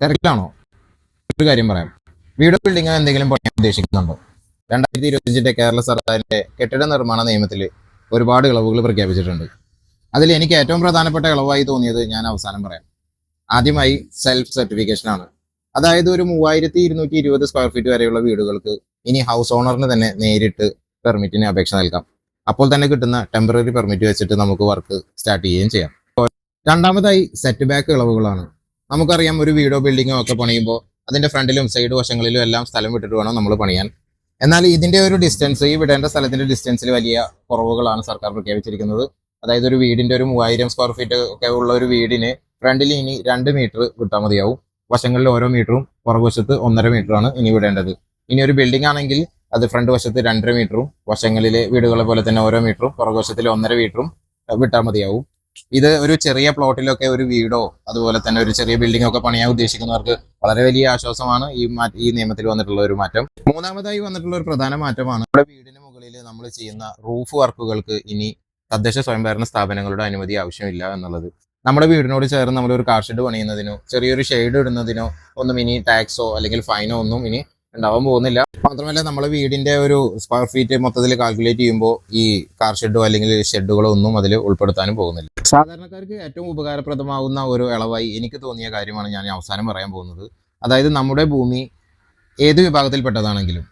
തിരക്കിലാണോ? ഒരു കാര്യം പറയാം. വീട് ബിൽഡിംഗ് എന്തെങ്കിലും പണിയാൻ ഉദ്ദേശിക്കുന്നുണ്ടോ? 2025 കേരള സർക്കാരിന്റെ കെട്ടിട നിർമ്മാണ നിയമത്തിൽ ഒരുപാട് ഇളവുകൾ പ്രഖ്യാപിച്ചിട്ടുണ്ട്. അതിൽ എനിക്ക് ഏറ്റവും പ്രധാനപ്പെട്ട ഇളവായി തോന്നിയത് ഞാൻ അവസാനം പറയാം. ആദ്യമായി സെൽഫ് സർട്ടിഫിക്കേഷൻ ആണ്. അതായത് ഒരു 3220 സ്ക്വയർ ഫീറ്റ് വരെയുള്ള വീടുകൾക്ക് ഇനി ഹൗസ് ഓണറിന് തന്നെ നേരിട്ട് പെർമിറ്റിന് അപേക്ഷ നൽകാം. അപ്പോൾ തന്നെ കിട്ടുന്ന ടെമ്പററി പെർമിറ്റ് വെച്ചിട്ട് നമുക്ക് വർക്ക് സ്റ്റാർട്ട് ചെയ്യുകയും ചെയ്യാം. രണ്ടാമതായി സെറ്റ് ബാക്ക് ഇളവുകളാണ്. നമുക്കറിയാം, ഒരു വീടോ ബിൽഡിങ്ങോ ഒക്കെ പണിയുമ്പോൾ അതിന്റെ ഫ്രണ്ടിലും സൈഡ് വശങ്ങളിലും എല്ലാം സ്ഥലം വിട്ടിട്ട് വേണം നമ്മൾ പണിയാൻ. എന്നാൽ ഇതിന്റെ ഒരു ഡിസ്റ്റൻസ്, ഈ വിടേണ്ട സ്ഥലത്തിന്റെ ഡിസ്റ്റൻസിൽ വലിയ കുറവുകളാണ് സർക്കാർ പ്രഖ്യാപിച്ചിരിക്കുന്നത്. അതായത് ഒരു വീടിന്റെ ഒരു 3000 സ്ക്വയർ ഫീറ്റ് ഒക്കെ ഉള്ള ഒരു വീടിന് ഫ്രണ്ടിൽ ഇനി 2 മീറ്റർ വിട്ടാൽ മതിയാവും. വശങ്ങളിൽ ഓരോ മീറ്ററും, പുറകുവശത്ത് 1.5 മീറ്ററാണ് ഇനി വിടേണ്ടത്. ഇനി ഒരു ബിൽഡിംഗ് ആണെങ്കിൽ അത് ഫ്രണ്ട് വശത്ത് 2.5 മീറ്ററും, വശങ്ങളിലെ വീടുകളെ പോലെ തന്നെ ഓരോ മീറ്ററും, പുറകുവശത്തിൽ 1.5 മീറ്ററും വിട്ടാൽ മതിയാവും. ഇത് ഒരു ചെറിയ പ്ലോട്ടിലൊക്കെ ഒരു വീടോ അതുപോലെ തന്നെ ഒരു ചെറിയ ബിൽഡിംഗ് ഒക്കെ പണിയാൻ ഉദ്ദേശിക്കുന്നവർക്ക് വളരെ വലിയ ആശ്വാസമാണ് ഈ നിയമത്തിൽ വന്നിട്ടുള്ള ഒരു മാറ്റം. മൂന്നാമതായി വന്നിട്ടുള്ള ഒരു പ്രധാന മാറ്റമാണ് നമ്മുടെ വീടിന് മുകളിൽ നമ്മൾ ചെയ്യുന്ന റൂഫ് വർക്കുകൾക്ക് ഇനി തദ്ദേശ സ്വയംഭരണ സ്ഥാപനങ്ങളുടെ അനുമതി ആവശ്യമില്ല എന്നുള്ളത്. നമ്മുടെ വീടിനോട് ചേർന്ന് നമ്മൾ ഒരു കാർ ഷെഡ് പണിയുന്നതിനോ ചെറിയൊരു ഷെയ്ഡ് ഇടുന്നതിനോ ഒന്നും ഇനി ടാക്സോ അല്ലെങ്കിൽ ഫൈനോ ഒന്നും ഇനി ഉണ്ടാവാൻ പോകുന്നില്ല. മാത്രമല്ല, നമ്മുടെ വീടിന്റെ ഒരു സ്ക്വയർ ഫീറ്റ് മൊത്തത്തിൽ കാൽക്കുലേറ്റ് ചെയ്യുമ്പോൾ ഈ കാർ ഷെഡോ അല്ലെങ്കിൽ ഷെഡുകളോ ഒന്നും അതിൽ ഉൾപ്പെടുത്താനും പോകുന്നില്ല. സാധാരണക്കാർക്ക് ഏറ്റവും ഉപകാരപ്രദമാകുന്ന ഒരു ഇളവായി എനിക്ക് തോന്നിയ കാര്യമാണ് ഞാൻ അവസാനം പറയാൻ പോകുന്നത്. അതായത് നമ്മുടെ ഭൂമി ഏത് വിഭാഗത്തിൽപ്പെട്ടതാണെങ്കിലും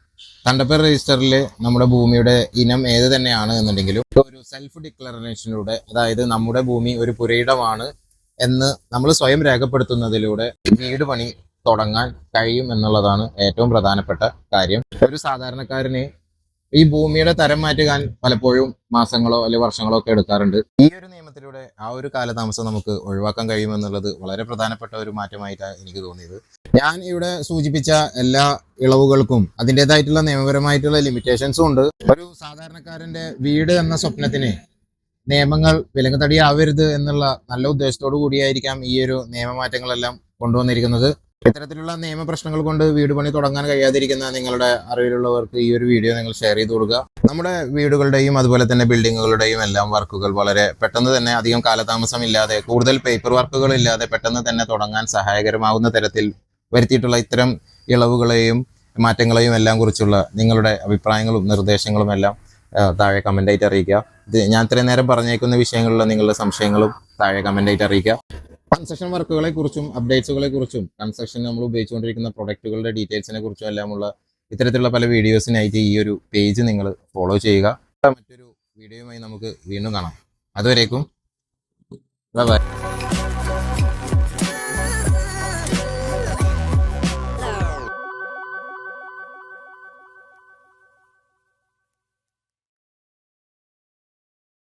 തണ്ടപ്പേർ രജിസ്റ്ററിൽ നമ്മുടെ ഭൂമിയുടെ ഇനം ഏത് തന്നെയാണ് എന്നുണ്ടെങ്കിലും ഒരു സെൽഫ് ഡിക്ലറേഷനിലൂടെ, അതായത് നമ്മുടെ ഭൂമി ഒരു പുരയിടമാണ് എന്ന് നമ്മൾ സ്വയം രേഖപ്പെടുത്തുന്നതിലൂടെ വീട് പണി തുടങ്ങാൻ കഴിയും എന്നുള്ളതാണ് ഏറ്റവും പ്രധാനപ്പെട്ട കാര്യം. ഒരു സാധാരണക്കാരന് ഈ ഭൂമിയുടെ തരം മാറ്റുവാൻ പലപ്പോഴും മാസങ്ങളോ അല്ലെങ്കിൽ വർഷങ്ങളോ ഒക്കെ എടുക്കാറുണ്ട്. ഈ ഒരു നിയമത്തിലൂടെ ആ ഒരു കാലതാമസം നമുക്ക് ഒഴിവാക്കാൻ കഴിയുമെന്നുള്ളത് വളരെ പ്രധാനപ്പെട്ട ഒരു മാറ്റമായിട്ടാണ് എനിക്ക് തോന്നിയത്. ഞാൻ ഇവിടെ സൂചിപ്പിച്ച എല്ലാ ഇളവുകൾക്കും അതിൻ്റെതായിട്ടുള്ള നിയമപരമായിട്ടുള്ള ലിമിറ്റേഷൻസും ഉണ്ട്. ഒരു സാധാരണക്കാരന്റെ വീട് എന്ന സ്വപ്നത്തിന് നിയമങ്ങൾ വിലങ്ങുതടിയാവരുത് എന്നുള്ള നല്ല ഉദ്ദേശത്തോടു കൂടിയായിരിക്കാം ഈ ഒരു നിയമമാറ്റങ്ങളെല്ലാം കൊണ്ടുവന്നിരിക്കുന്നത്. ഇത്തരത്തിലുള്ള നിയമപ്രശ്നങ്ങൾ കൊണ്ട് വീട് പണി തുടങ്ങാൻ കഴിയാതിരിക്കുന്ന നിങ്ങളുടെ അറിവിലുള്ളവർക്ക് ഈ ഒരു വീഡിയോ നിങ്ങൾ ഷെയർ ചെയ്ത് കൊടുക്കുക. നമ്മുടെ വീടുകളുടെയും അതുപോലെ തന്നെ ബിൽഡിങ്ങുകളുടെയും എല്ലാം വർക്കുകൾ വളരെ പെട്ടെന്ന് തന്നെ, അധികം കാലതാമസം ഇല്ലാതെ, കൂടുതൽ പേപ്പർ വർക്കുകൾ ഇല്ലാതെ പെട്ടെന്ന് തന്നെ തുടങ്ങാൻ സഹായകരമാവുന്ന തരത്തിൽ വരുത്തിയിട്ടുള്ള ഇത്തരം ഇളവുകളെയും മാറ്റങ്ങളെയും എല്ലാം കുറിച്ചുള്ള നിങ്ങളുടെ അഭിപ്രായങ്ങളും നിർദ്ദേശങ്ങളും എല്ലാം താഴെ കമൻ്റായിട്ട് അറിയിക്കുക. ഞാൻ ഇത്രയും നേരം പറഞ്ഞേക്കുന്ന വിഷയങ്ങളിലുള്ള നിങ്ങളുടെ സംശയങ്ങളും താഴെ കമൻ്റായിട്ട് അറിയിക്കുക. കൺസ്ട്രക്ഷൻ വർക്കുകളെ കുറിച്ചും അപ്ഡേറ്റ്സുകളെ കുറിച്ചും കൺസ്ട്രക്ഷൻ നമ്മൾ ഉപയോഗിച്ചുകൊണ്ടിരിക്കുന്ന പ്രൊഡക്റ്റുകളുടെ ഡീറ്റെയിൽസിനെ കുറിച്ചും എല്ലാമുള്ള ഇത്തരത്തിലുള്ള പല വീഡിയോസിനായിട്ട് ഈ ഒരു പേജ് നിങ്ങൾ ഫോളോ ചെയ്യുക. മറ്റൊരു വീഡിയോയുമായി നമുക്ക് വീണ്ടും കാണാം. അതുവരേക്കും ബൈ.